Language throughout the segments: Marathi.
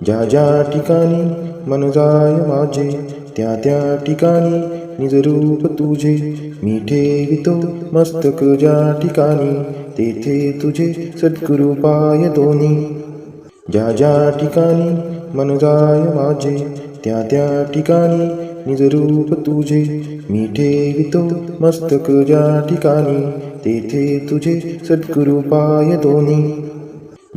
ज्या ज्या ठिकाणी मन जाय माझे त्या त्या ठिकाणी निज रूप तुझे मी ठेवितो मस्तक. ज्या ठिकाणी तेथे तुझे सद्गुरु पाय दोन्ही. ज्या ज्या ठिकाणी मन जाय माझे त्या त्या ठिकाणी निज रूप तुझे मी ठेवितो मस्तक. ज्या ठिकाणी तेथे तुझे सद्गुरु पाय दोन्ही.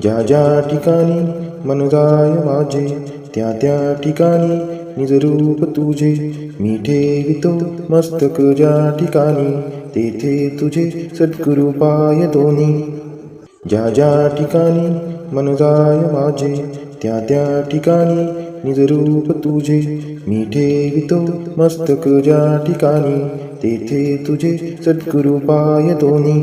ज्या ज्या ठिकाणी मन जाय माझे त्या त्या ठिकाणी निज रूप तुझे मी ठेवितो मस्तक. ज्या ठिकाणी तेथे तुझे सद्गुरु पाय दोन्ही. ज्या ज्या ठिकाणी मन जाय माझे त्या त्या ठिकाणी निज रूप तुझे मी ठेवितो मस्तक. ज्या ठिकाणी तेथे तुझे सद्गुरु पाय दोन्ही.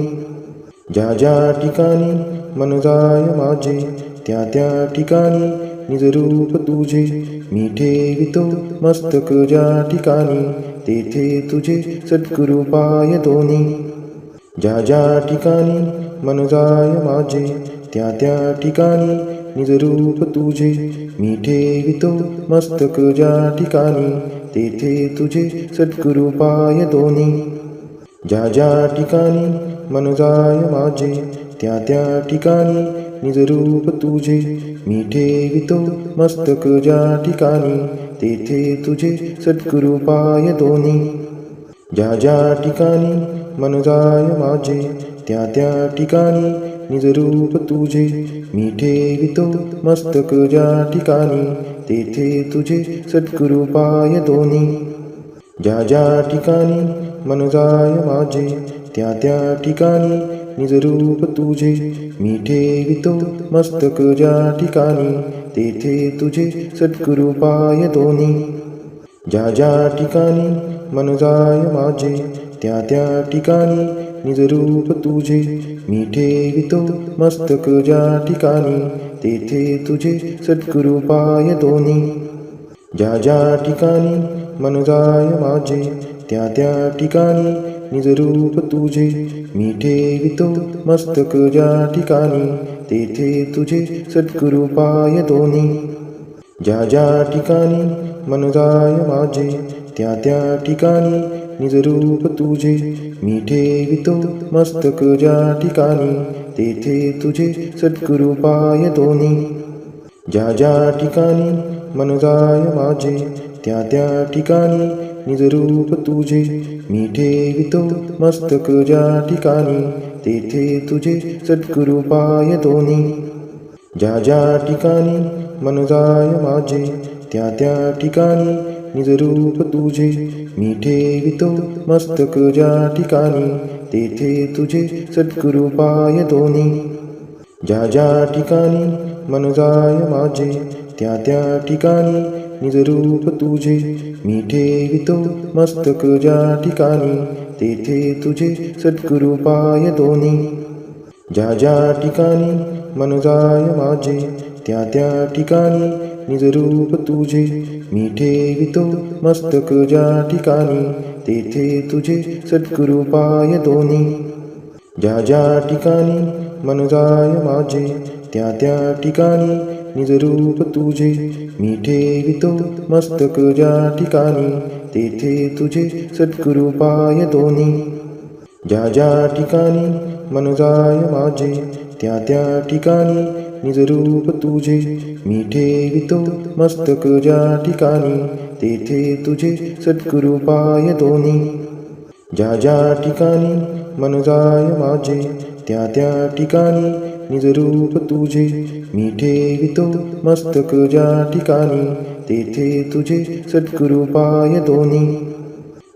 ज्या ज्या ठिकाणी मन जाय माझे त्या त्या ठिकाणी निज रूप तुझे मी ठेवितो मस्तक. ज्या ठिकाणी तेथे तुझे सद्गुरु पाय दोन्ही. ज्या ज्या ठिकाणी मन जाय माझे त्या त्या ठिकाणी निज रूप तुझे मी ठेवितो मस्तक. ज्या ठिकाणी तेथे तुझे सद्गुरु पाय दोन्ही. ज्या ज्या ठिकाणी मन जाय माझे त्या त्या ठिकाणी निज रूप तुझे मी ठेवितो मस्तक. ज्या ठिकाणी तेथे तुझे सद्गुरु पाय दोन्ही. ज्या ज्या ठिकाणी मन जाय माझे त्या त्या ठिकाणी निज रूप तुझे मी ठेवितो मस्तक. ज्या ठिकाणी तेथे तुझे सद्गुरु पाय दोन्ही. ज्या ज्या ठिकाणी मन जाय माझे त्या त्या ठिकाणी निज रूप तुझे मी ठेवितो मस्तक. ज्या ठिकाणी तेथे तुझे सद्गुरु पाय दोन्ही. ज्या ज्या ठिकाणी मन जाय माझे त्या त्या ठिकाणी निज रूप तुझे मी ठेवितो मस्तक. ज्या ठिकाणी तेथे तुझे सद्गुरु पाय दोन्ही. ज्या ज्या ठिकाणी मन जाय माझे त्या त्या ठिकाणी निज रूप तुझे मी ठेवितो मस्तक. ज्या ठिकाणी तेथे तुझे सद्गुरु पाय दोन्ही. ज्या ज्या ठिकाणी मन जाय माझे त्या त्या ठिकाणी निज रूप तुझे मी ठेवितो मस्तक. ज्या ठिकाणी तेथे तुझे सद्गुरु पाय दोन्ही. ज्या ज्या ठिकाणी मन जाय माझे त्या त्या ठिकाणी निज रूप तुझे मी ठेवितो मस्तक. ज्या ठिकाणी तेथे तुझे सद्गुरु पाय दोन्ही. ज्या ज्या ठिकाणी मन जाय माझे त्या त्या ठिकाणी निज रूप तुझे मी ठेवितो मस्तक. ज्या ठिकाणी तेथे तुझे सद्गुरु पाय दोन्ही. ज्या ज्या ठिकाणी मन जाय माझे त्या त्या ठिकाणी निज रूप तुझे मी ठेवितो मस्तक. ज्या ठिकाणी तेथे तुझे सद्गुरु पाय दोन्ही. ज्या ज्या ठिकाणी मन जाय माझे त्या त्या ठिकाणी निज रूप तुझे मी ठेवितो मस्तक. ज्या ठिकाणी तेथे तुझे सद्गुरु पाय दोन्ही. ज्या ज्या ठिकाणी मन जाय माझे त्या त्या ठिकाणी निज रूप तुझे मी ठेवितो मस्तक. ज्या ठिकाणी तेथे तुझे सद्गुरु पाय दोन्ही. ज्या ज्या ठिकाणी मन जाय माझे त्या त्या ठिकाणी निज रूप तुझे मी ठेवितो मस्तक. ज्या ठिकाणी तेथे तुझे सद्गुरु पाय दोन्ही. ज्या ज्या ठिकाणी मन जाय माझे त्या त्या ठिकाणी निज रूप तुझे मी ठेवितो मस्तक. ज्या ठिकाणी तेथे तुझे सद्गुरु पाय दोन्ही.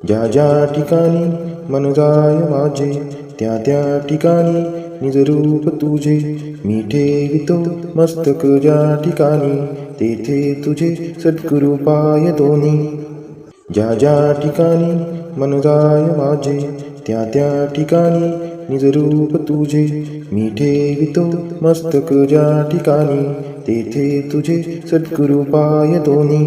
ज्या ज्या ठिकाणी मन जाय माझे त्या त्या ठिकाणी निज रूप तुझे मी ठेवितो मस्तक. ज्या ठिकाणी तेथे तुझे सद्गुरु पाय दोन्ही. ज्या ज्या ठिकाणी मन जाय माझे त्या त्या ठिकाणी निज रूप तुझे मी ठेवितो मस्तक. ज्या ठिकाणी तेथे तुझे सद्गुरु पाय दोन्ही.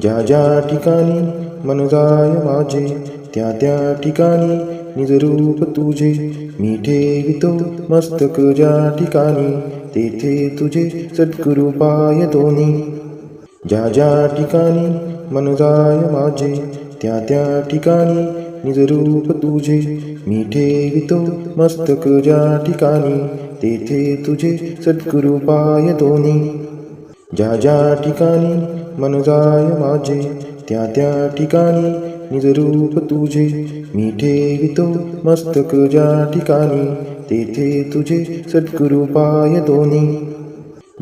ज्या ज्या ठिकाणी मन जाय माझे त्या त्या ठिकाणी निज रूप तुझे मी ठेवितो मस्तक. ज्या ठिकाणी तेथे तुझे सद्गुरु पाय दोन्ही. ज्या ज्या ठिकाणी मन जाय माझे त्या त्या ठिकाणी निजरूप तुझे मी ठेवितो मस्तक. ज्या ठिकाणी तेथे तुझे सद्गुरु पाय दोन्ही. ज्या ज्या ठिकाणी मन जाय माझे त्या त्या ठिकाणी निजरूप तुझे मी ठेवितो मस्तक. ज्या ठिकाणी तेथे तुझे सद्गुरु पाय दोन्ही.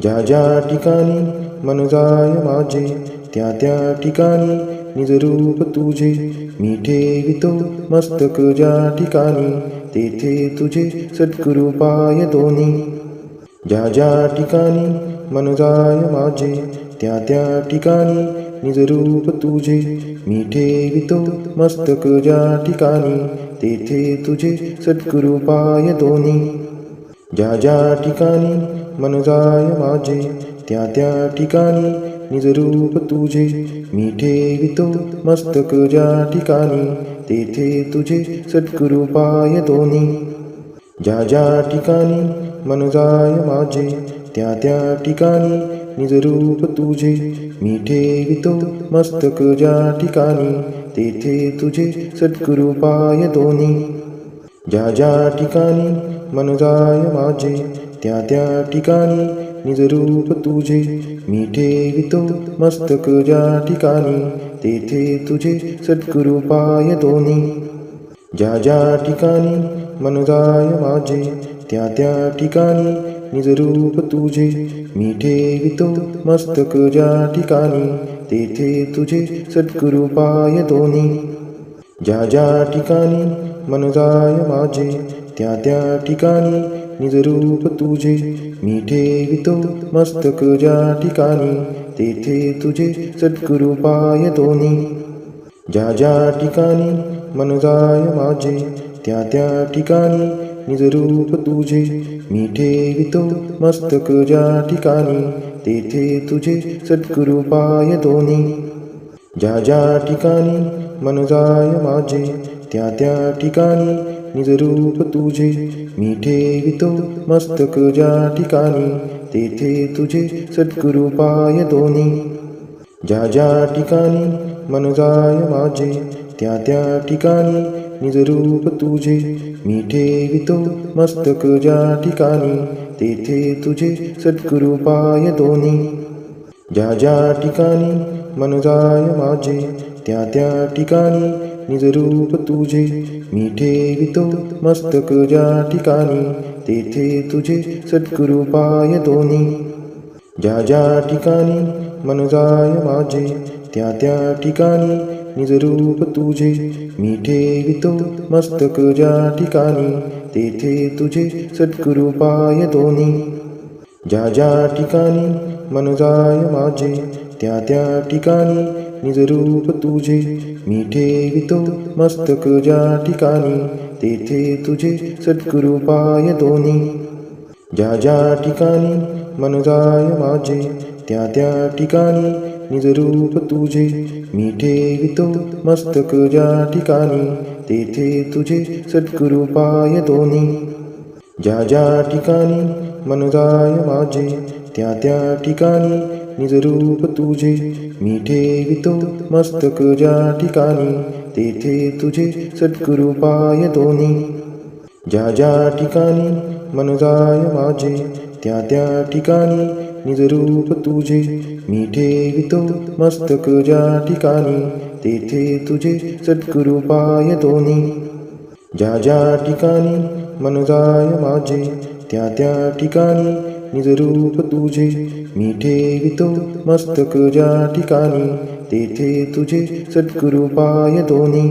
ज्या ज्या ठिकाणी मन जाय माझे त्या त्या ठिकाणी निजरूप तुझे मी ठेवितो मस्तक. ज्या ठिकाणी तेथे तुझे सद्गुरु पाय दोन्ही. ज्या ज्या ठिकाणी मन जाय माझे त्या त्या ठिकाणी निजरूप तुझे मी ठेवितो मस्तक. ज्या ठिकाणी तेथे तुझे सद्गुरु पाय दोन्ही. ज्या ज्या ठिकाणी मन जाय माझे त्या त्या ठिकाणी निजरूप तुझे मी ठेवितो मस्तक. ज्या ठिकाणी तेथे तुझे सद्गुरु पाय दोन्ही. ज्या ज्या ठिकाणी मन जाय माझे त्या त्या ठिकाणी निजरूप तुझे मी ठेवितो मस्तक. ज्या ठिकाणी तेथे तुझे सद्गुरु पाय दोन्ही. ज्या ज्या ठिकाणी मन जाय माझे त्या त्या ठिकाणी निजरूप तुझे मी ठेवितो मस्तक. ज्या ठिकाणी तेथे तुझे सद्गुरु पाय दोन्ही. ज्या ज्या ठिकाणी मन जाय माझे त्या त्या ठिकाणी निजरूप तुझे मी ठेवितो मस्तक. ज्या ठिकाणी तेथे तुझे सद्गुरु पाय दोन्ही. ज्या ज्या ठिकाणी मन जाय माझे त्या त्या ठिकाणी निजरूप तुझे मी ठेवितो मस्तक. ज्या ठिकाणी तेथे तुझे सद्गुरु पाय दोन्ही. ज्या ज्या ठिकाणी मन जाय माझे त्या त्या ठिकाणी निजरूप तुझे मी ठेवितो मस्तक. ज्या ठिकाणी तेथे तुझे सद्गुरु पाय दोन्ही. ज्या ज्या ठिकाणी मन जाय माझे त्या त्या ठिकाणी निजरूप तुझे मी ठेवितो मस्तक. ज्या ठिकाणी तेथे तुझे सद्गुरु पाय दोन्ही. ज्या ज्या ठिकाणी मन जाय माझे त्या त्या ठिकाणी निजरूप तुझे मी ठेवितो मस्तक. ज्या ठिकाणी तेथे तुझे सद्गुरु पाय दोन्ही. ज्या ज्या ठिकाणी मन जाय माझे त्या त्या ठिकाणी निजरूप तुझे मी ठेवितो मस्तक. ज्या ठिकाणी तेथे तुझे सद्गुरु पाय दोन्ही. ज्या ज्या ठिकाणी मन जाय माझे त्या त्या ठिकाणी निजरूप तुझे मी ठेवितो मस्तक. ज्या ठिकाणी तेथे तुझे सद्गुरु पाय दोन्ही. ज्या ज्या ठिकाणी मन जाय माझे त्या त्या ठिकाणी निजरूप तुझे मी ठेवितो मस्तक. ज्या ठिकाणी तेथे तुझे सद्गुरु पाय दोन्ही. ज्या ज्या ठिकाणी मन जाय माझे त्या त्या ठिकाणी निजरूप तुझे मी ठेवितो मस्तक. ज्या ठिकाणी तेथे तुझे सद्गुरु पाय दोन्ही. ज्या ज्या ठिकाणी मन जाय माझे त्या त्या ठिकाणी निजरूप तुझे मी ठेवितो मस्तक. ज्या ठिकाणी तेथे तुझे सद्गुरु पाय दोन्ही. ज्या ज्या ठिकाणी मन जाय माझे त्या त्या ठिकाणी निजरूप तुझे मी ठेवितो मस्तक. ज्या ठिकाणी तेथे तुझे सद्गुरु पाय दोन्ही. ज्या ज्या ठिकाणी मन जाय माझे त्या त्या ठिकाणी निजरूप तुझे मी ठेवितो मस्तक. ज्या ठिकाणी तेथे तुझे सद्गुरु पाय दोन्ही.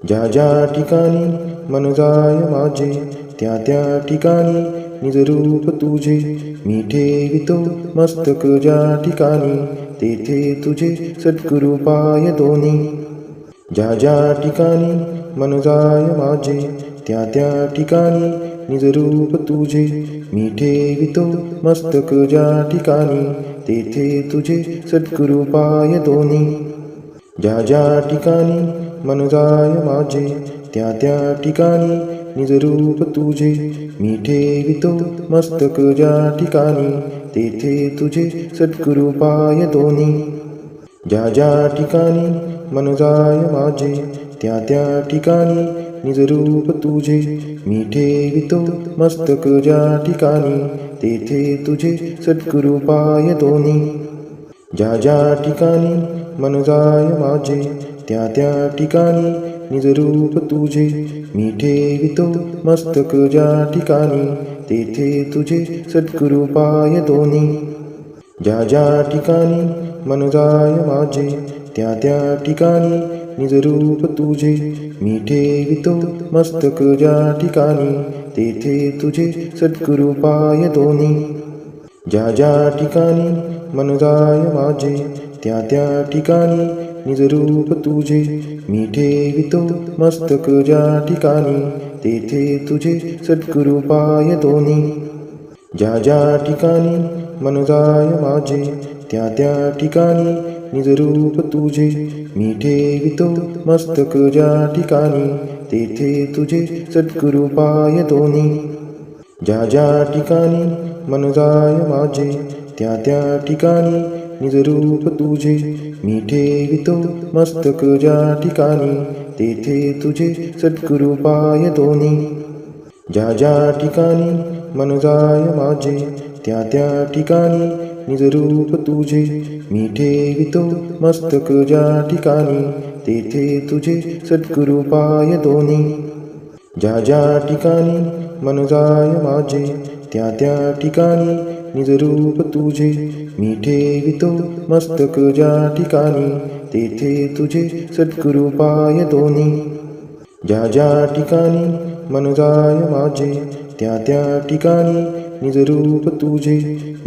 ज्या ज्या ठिकाणी मन जाय माझे त्या त्या ठिकाणी निजरूप तुझे मी ठेवितो मस्तक. ज्या ठिकाणी तेथे तुझे सद्गुरु पाय दोन्ही. ज्या ज्या ठिकाणी मन जाय माझे त्या त्या ठिकाणी निजरूप तुझे मी ठेवितो मस्तक. ज्या ठिकाणी तेथे तुझे सद्गुरु पाय दोन्ही. ज्या ज्या ठिकाणी मन जाय माझे त्या त्या ठिकाणी निजरूप तुझे मी ठेवितो मस्तक ज्या ठिकाणी तेथे तुझे सद्गुरु पाय दोन्ही. ज्या ज्या ठिकाणी मन जाय माझे त्या त्या ठिकाणी निजरूप तुझे मी ठेवितो मस्तक ज्या ठिकाणी तेथे तुझे सद्गुरु पाय दोन्ही. ज्या ज्या ठिकाणी मन जाय माझे त्या त्या ठिकाणी निजरूप तुझे मी ठेवितो मस्तक ज्या ठिकाणी तेथे तुझे सद्गुरु पाय दोन्ही. ज्या ज्या ठिकाणी मन जाय माझे त्या त्या ठिकाणी निजरूप तुझे मी ठेवितो मस्तक ज्या ठिकाणी तेथे तुझे सद्गुरु पाय दोन्ही. ज्या ज्या ठिकाणी मन जाय माझे त्या त्या ठिकाणी निजरूप तुझे मी ठेवितो मस्तक ज्या ठिकाणी तेथे तुझे सद्गुरु पाय दोन्ही. ज्या ज्या ठिकाणी मन जाय माझे त्या त्या ठिकाणी निजरूप तुझे मी ठेवितो मस्तक ज्या ठिकाणी तेथे तुझे सद्गुरु पाय दोन्ही. ज्या ज्या ठिकाणी मन जाय माझे त्या त्या ठिकाणी निजरूप तुझे मी ठेवितो मस्तक ज्या ठिकाणी तेथे तुझे सद्गुरु पाय दोन्ही. ज्या ज्या ठिकाणी मन जाय माझे त्या त्या ठिकाणी निजरूप तुझे मी ठेवितो मस्तक ज्या ठिकाणी तेथे तुझे सद्गुरु पाय दोन्ही. ज्या ज्या ठिकाणी मन जाय माझे त्या त्या ठिकाणी निजरूप तुझे मी ठेवितो मस्तक ज्या ठिकाणी तेथे तुझे सद्गुरु पाय दोन्ही. ज्या ज्या ठिकाणी मन जाय माझे त्या त्या ठिकाणी निजरूप तुझे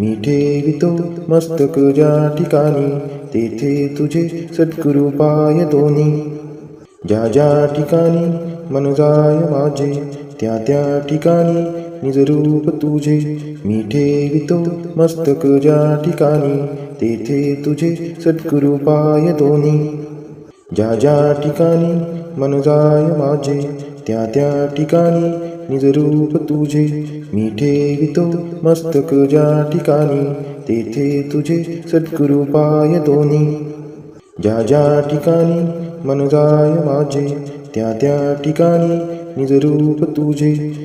मी ठेवितो मस्तक ज्या ठिकाणी तेथे तुझे सद्गुरु पाय दोन्ही. ज्या ज्या ठिकाणी मन जाय माझे त्या त्या ठिकाणी निजरूप तुझे मी ठेवितो मस्तक ज्या ठिकाणी तेथे तुझे सद्गुरु पाय दोन्ही. ज्या ज्या ठिकाणी मन जाय माझे त्या त्या ठिकाणी निजरूप तुझे मी ठेवितो मस्तक ज्या ठिकाणी तेथे तुझे सद्गुरु पाय दोन्ही. ज्या ज्या ठिकाणी मन जाय माझे त्या त्या ठिकाणी निजरूप तुझे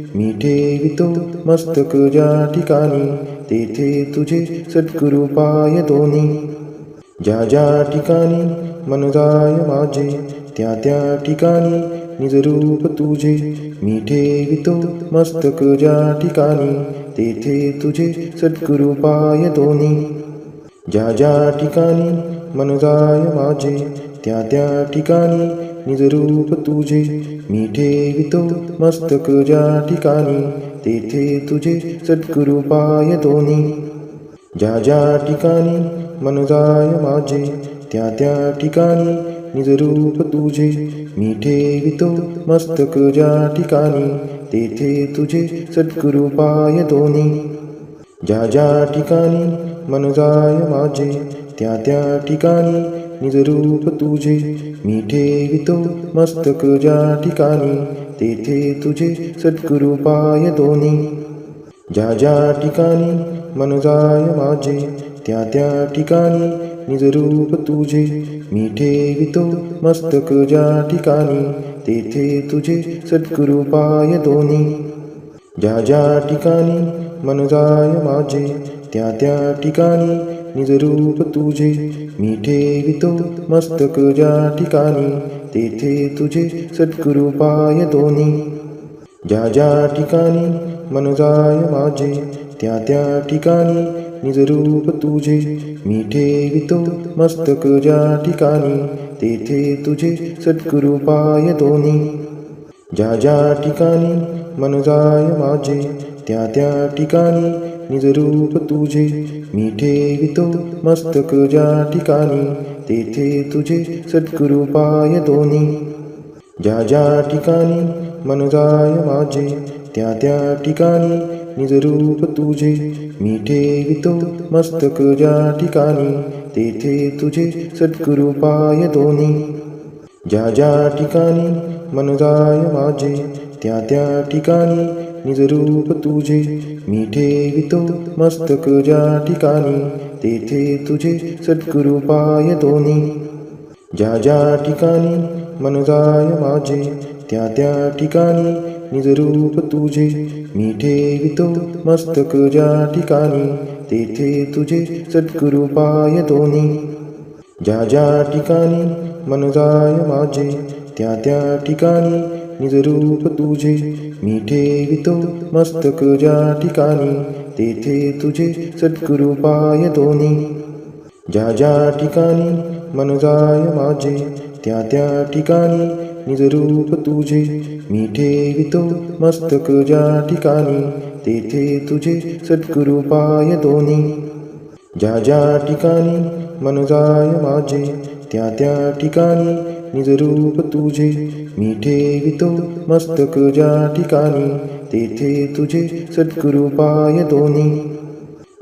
मी ठेवितो मस्तक ज्या ठिकाणी तेथे तुझे सद्गुरु पाय दोन्ही. ज्या ज्या ठिकाणी मन जाय माझे त्या त्या ठिकाणी निजरूप तुझे मी ठेवितो मस्तक ज्या ठिकाणी तेथे तुझे सद्गुरु पाय दोन्ही. ज्या ज्या ठिकाणी मन जाय माझे त्या त्या ठिकाणी निजरूप तुझे मी ठेवितो मस्तक ज्या ठिकाणी तेथे तुझे सद्गुरु पाय दोन्ही. ज्या ज्या ठिकाणी मन जाय माझे त्या त्या ठिकाणी निजरूप तुझे मी ठेवितो मस्तक ज्या ठिकाणी तेथे तुझे सद्गुरु पाय दोन्ही. ज्या ज्या ठिकाणी मन जाय माझे त्या त्या ठिकाणी निजरूप तुझे मी ठेवितो मस्तक ज्या ठिकाणी तेथे तुझे सद्गुरु पाय दोन्ही. ज्या ज्या ठिकाणी मन जाय माझे त्या त्या ठिकाणी निजरूप तुझे मी ठेवितो मस्तक ज्या ठिकाणी तेथे तुझे सद्गुरु पाय दोन्ही. ज्या ज्या ठिकाणी मन जाय माझे त्या त्या ठिकाणी निजरूप तुझे मी ठेवितो मस्तक ज्या ठिकाणी तेथे तुझे सद्गुरु पाय दोन्ही. ज्या ज्या ठिकाणी मन जाय माझे त्या त्या ठिकाणी निजरूप तुझे मी ठेवितो मस्तक ज्या ठिकाणी तेथे तुझे सद्गुरु पाय दोन्ही. ज्या ज्या ठिकाणी मन जाय माझे त्या त्या ठिकाणी निजरूप तुझे मी ठेवितो मस्तक ज्या ठिकाणी तेथे तुझे सद्गुरु पाय दोन्ही. ज्या ज्या ठिकाणी मन जाय माझे त्या त्या ठिकाणी निजरूप तुझे मी ठेवितो मस्तक ज्या ठिकाणी तेथे तुझे सद्गुरु पाय दोन्ही. ज्या ज्या ठिकाणी मन जाय माझे त्या त्या ठिकाणी निजरूप तुझे मी ठेवितो मस्तक ज्या ठिकाणी तेथे तुझे सद्गुरु पाय दोन्ही. ज्या ज्या ठिकाणी मन जाय माझे त्या त्या ठिकाणी निजरूप तुझे मी ठेवितो मस्तक ज्या ठिकाणी तेथे तुझे सद्गुरु पाय दोन्ही. ज्या ज्या ठिकाणी मन जाय माझे त्या त्या ठिकाणी निजरूप तुझे मी ठेवितो मस्तक ज्या ठिकाणी तेथे तुझे सद्गुरु पाय दोन्ही. ज्या ज्या ठिकाणी मन जाय माझे त्या त्या ठिकाणी निजरूप तुझे मी ठेवितो मस्तक ज्या ठिकाणी तेथे तुझे सद्गुरु पाय दोन्ही. ज्या ज्या ठिकाणी मन जाय माझे त्या त्या ठिकाणी निजरूप तुझे मी ठेवितो मस्तक ज्या ठिकाणी तेथे तुझे सद्गुरु पाय दोन्ही.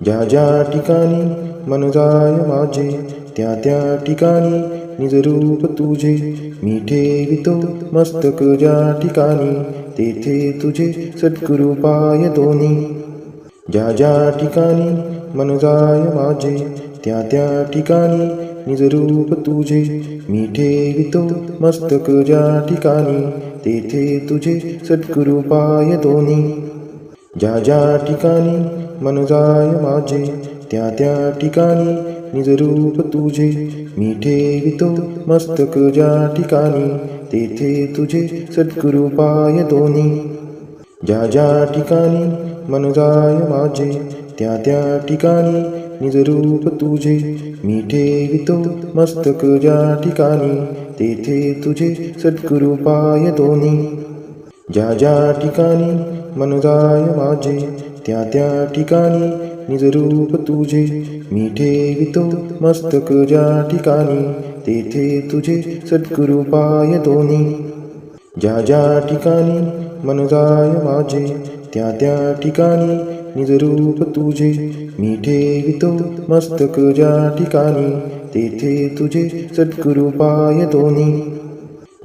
ज्या ज्या ठिकाणी मन जाय माझे त्या त्या ठिकाणी निजरूप तुझे मी ठेवितो मस्तक ज्या ठिकाणी तेथे तुझे सद्गुरु पाय दोन्ही. ज्या ज्या ठिकाणी मन जाय माझे त्या त्या ठिकाणी निजरूप तुझे मी ठेवितो मस्तक ज्या ठिकाणी तेथे तुझे सद्गुरु पाय दोन्ही. ज्या ज्या ठिकाणी मन जाय माझे त्या त्या ठिकाणी निजरूप तुझे मी ठेवितो मस्तक ज्या ठिकाणी तेथे तुझे सद्गुरु पाय दोन्ही. ज्या ज्या ठिकाणी मन जाय माझे त्या त्या ठिकाणी निजरूप तुझे मी ठेवितो मस्तक ज्या ठिकाणी तेथे तुझे सद्गुरु पाय दोन्ही. ज्या ज्या ठिकाणी मन जाय माझे त्या त्या ठिकाणी निजरूप तुझे मी ठेवितो मस्तक ज्या ठिकाणी तेथे तुझे सद्गुरु पाय दोन्ही. ज्या ज्या ठिकाणी मन जाय माझे त्या त्या ठिकाणी निजरूप तुझे मी ठेवितो मस्तक ज्या ठिकाणी तेथे तुझे सद्गुरु पाय दोन्ही.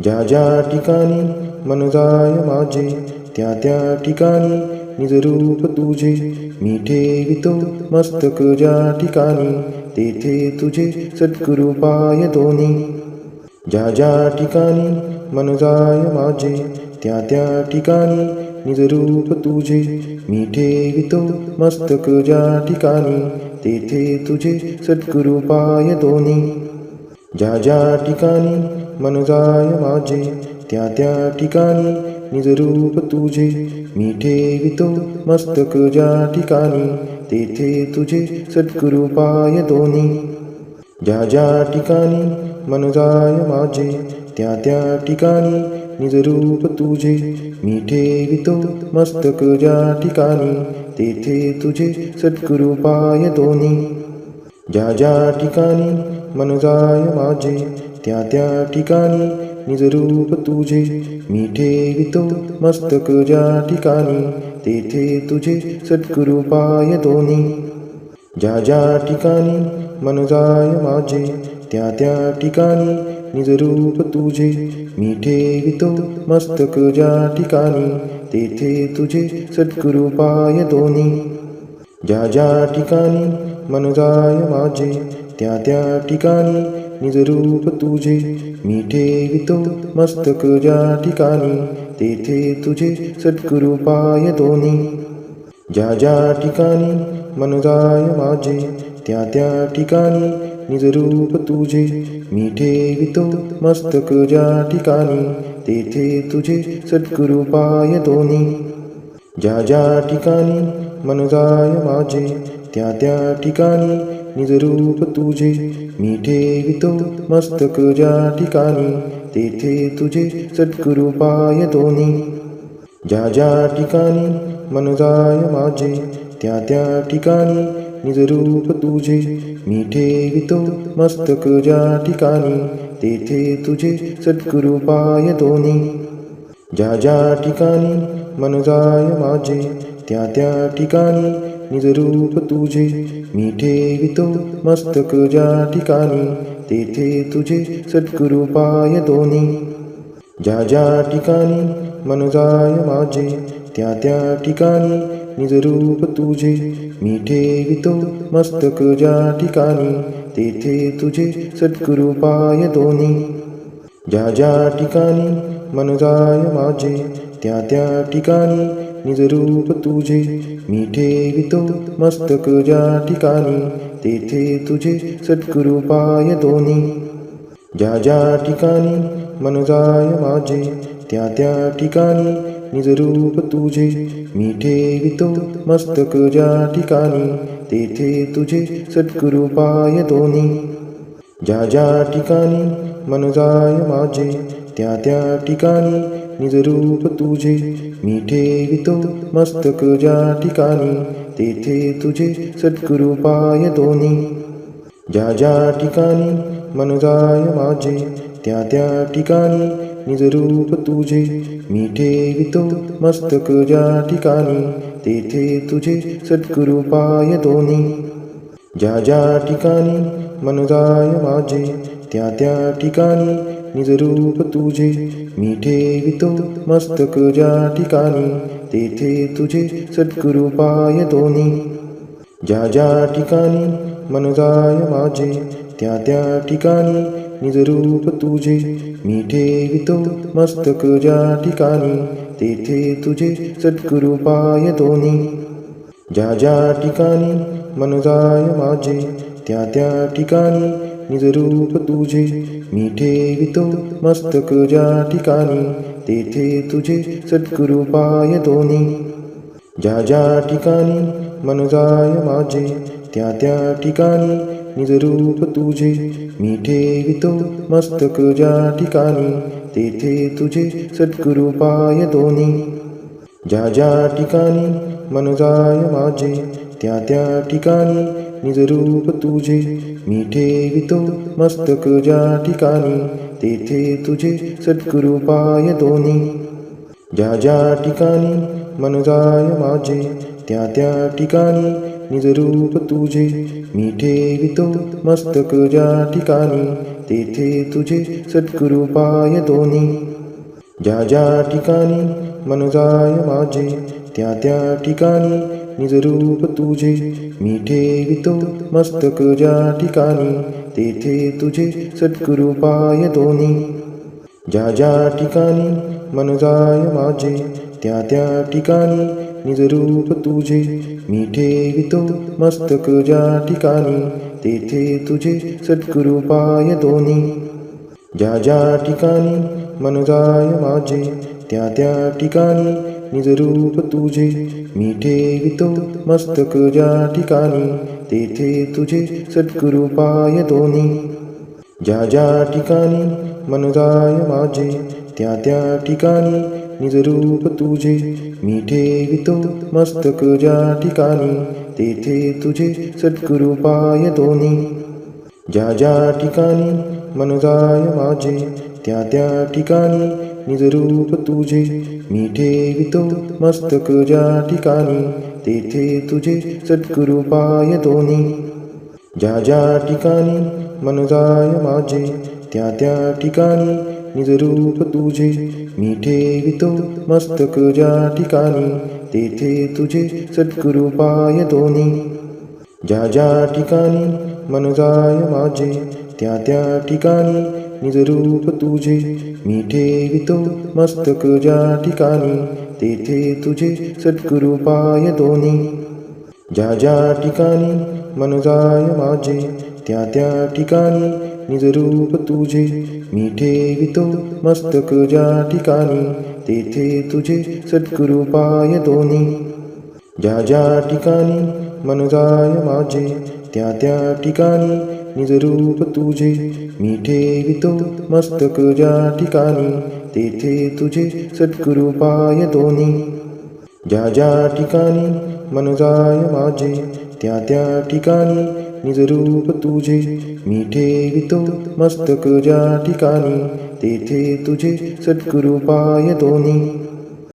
ज्या ज्या ठिकाणी मन जाय माझे त्या त्या ठिकाणी निजरूप तुझे मी ठेवितो मस्तक ज्या ठिकाणी तेथे तुझे सद्गुरु पाय दोन्ही. ज्या ज्या ठिकाणी मन जाय माझे त्या त्या ठिकाणी निजरूप तुझे मी ठेवितो मस्तक ज्या ठिकाणी तेथे तुझे सद्गुरु पाय दोन्ही. ज्या ज्या ठिकाणी मन जाय माझे त्या त्या ठिकाणी निजरूप तुझे मी ठेवितो मस्तक ज्या ठिकाणी तेथे तुझे सद्गुरु पाय दोन्ही. ज्या ज्या ठिकाणी मन जाय माझे त्या त्या ठिकाणी निजरूप तुझे मी ठेवितो मस्तक ज्या ठिकाणी तेथे तुझे सद्गुरु पाय दोन्ही. ज्या ज्या ठिकाणी मन जाय माझे त्या त्या ठिकाणी निजरूप तुझे मी ठेवितो मस्तक ज्या ठिकाणी तेथे तुझे सद्गुरु पाय दोन्ही. ज्या ज्या ठिकाणी मन जाय माझे त्या त्या ठिकाणी निजरूप तुझे मी ठेवितो मस्तक ज्या ठिकाणी तेथे तुझे सद्गुरु पाय दोन्ही. ज्या ज्या ठिकाणी मन जाय माझे त्या त्या ठिकाणी निजरूप तुझे मी ठेवितो मस्तक ज्या ठिकाणी तेथे तुझे सद्गुरु पाय दोन्ही. ज्या ज्या ठिकाणी मन जाय माझे त्या त्या ठिकाणी निजरूप तुझे मी ठेवितो मस्तक ज्या ठिकाणी तेथे तुझे सद्गुरु पाय दोन्ही. ज्या ज्या ठिकाणी मन जाय माझे त्या त्या ठिकाणी निजरूप तुझे मी ठेवितो मस्तक ज्या ठिकाणी तेथे तुझे सद्गुरु पाय दोन्ही. ज्या ज्या ठिकाणी मन जाय माझे त्या त्या ठिकाणी निजरूप तुझे मी ठेवितो मस्तक ज्या ठिकाणी तेथे तुझे सद्गुरु पाय दोन्ही. ज्या ज्या ठिकाणी मन जाय माझे त्या त्या ठिकाणी निजरूप तुझे मी ठेवितो मस्तक ज्या ठिकाणी तेथे तुझे सद्गुरु पाय दोन्ही. ज्या ज्या ठिकाणी मन जाय माझे त्या त्या ठिकाणी निज रूप तुझे मी ठेवितो मस्तक ज्या ठिकाणी तेथे तुझे सद्गुरु पाय दोन्ही ज्या ज्या ठिकाणी मन जाय माझे त्या त्या ठिकाणी निज रूप तुझे मी ठेवितो मस्तक ज्या ठिकाणी तेथे तुझे सद्गुरु पाय दोन्ही ज्या ज्या ठिकाणी मन जाय माझे त्या त्या ठिकाणी निज रूप तुझे मी ठेवितो मस्तक ज्या ठिकाणी तेथे तुझे सद्गुरु पाय दोन्ही ज्या ज्या ठिकाणी मन जाय माझे त्या त्या ठिकाणी निज रूप तुझे मी ठेवितो मस्तक ज्या ठिकाणी तेथे तुझे सद्गुरु पाय दोन्ही ज्या ज्या ठिकाणी मन जाय माझे त्या त्या ठिकाणी निज रूप तुझे मी ठेवितो मस्तक ज्या ठिकाणी तेथे तुझे सद्गुरु पाय दोन्ही ज्या ज्या ठिकाणी मन जाय माझे त्या त्या ठिकाणी निज रूप तुझे मी ठेवितो मस्तक ज्या ठिकाणी तेथे तुझे सद्गुरु पाय दोन्ही ज्या ज्या ठिकाणी मन जाय माझे त्या त्या ठिकाणी निज रूप तुझे मी ठेवितो मस्तक ज्या ठिकाणी तेथे तुझे सद्गुरु पाय दोन्ही ज्या ज्या ठिकाणी मन जाय माझे त्या त्या ठिकाणी निज रूप तुझे मी ठेवितो मस्तक ज्या ठिकाणी तेथे तुझे सद्गुरु पाय दोन्ही ज्या ज्या ठिकाणी मन जाय माझे त्या त्या ठिकाणी निज रूप तुझे मी ठेवितो मस्तक ज्या ठिकाणी तेथे तुझे सद्गुरु पाय दोन्ही ज्या ज्या ठिकाणी मन जाय माझे त्या त्या ठिकाणी निज रूप तुझे मी ठेवितो मस्तक ज्या ठिकाणी तेथे तुझे सद्गुरु पाय दोन्ही ज्या ज्या ठिकाणी मन जाय माझे त्या त्या ठिकाणी निज रूप तुझे मी ठेवितो मस्तक ज्या ठिकाणी तेथे तुझे सद्गुरु पाय दोन्ही ज्या ज्या ठिकाणी मन जाय माझे त्या त्या ठिकाणी निज रूप तुझे मी ठेवितो मस्तक ज्या ठिकाणी तेथे तुझे सद्गुरु पाय दोन्ही ज्या ज्या ठिकाणी मन जाय माझे त्या त्या ठिकाणी निज रूप तुझे मी ठेवितो मस्तक ज्या ठिकाणी तेथे तुझे सद्गुरु पाय दोन्ही ज्या ज्या ठिकाणी मन जाय माझे त्या त्या ठिकाणी निज रूप तुझे मी ठेवितो मस्तक ज्या ठिकाणी तेथे तुझे सद्गुरु पाय दोन्ही ज्या ज्या ठिकाणी मन जाय माझे त्या त्या ठिकाणी निज रूप तुझे मी ठेवितो मस्तक ज्या ठिकाणी तेथे तुझे सद्गुरु पाय दोन्ही ज्या ज्या ठिकाणी मन जाय माझे त्या त्या ठिकाणी निज रूप तुझे मी ठेवितो मस्तक ज्या ठिकाणी तेथे तुझे सद्गुरु पाय दोन्ही ज्या ज्या ठिकाणी मन जाय माझे त्या त्या ठिकाणी निज रूप तुझे मी ठेवितो मस्तक ज्या ठिकाणी तेथे तुझे सद्गुरु पाय दोन्ही ज्या ज्या ठिकाणी मन जाय माझे त्या त्या ठिकाणी निज रूप तुझे मी ठेवितो मस्तक ज्या ठिकाणी तेथे तुझे सद्गुरु पाय दोन्ही ज्या ज्या ठिकाणी मन जाय माझे त्या त्या ठिकाणी निज रूप तुझे मी ठेवितो मस्तक ज्या ठिकाणी तेथे तुझे सद्गुरु पाय दोन्ही ज्या ज्या ठिकाणी मन जाय माझे त्या त्या ठिकाणी निज रूप तुझे मी ठेवितो मस्तक ज्या ठिकाणी तेथे तुझे सद्गुरु पाय दोन्ही ज्या ज्या ठिकाणी मन जाय माझे त्या त्या ठिकाणी निज रूप तुझे मी ठेवितो मस्तक ज्या ठिकाणी तेथे तुझे सद्गुरु पाय दोन्ही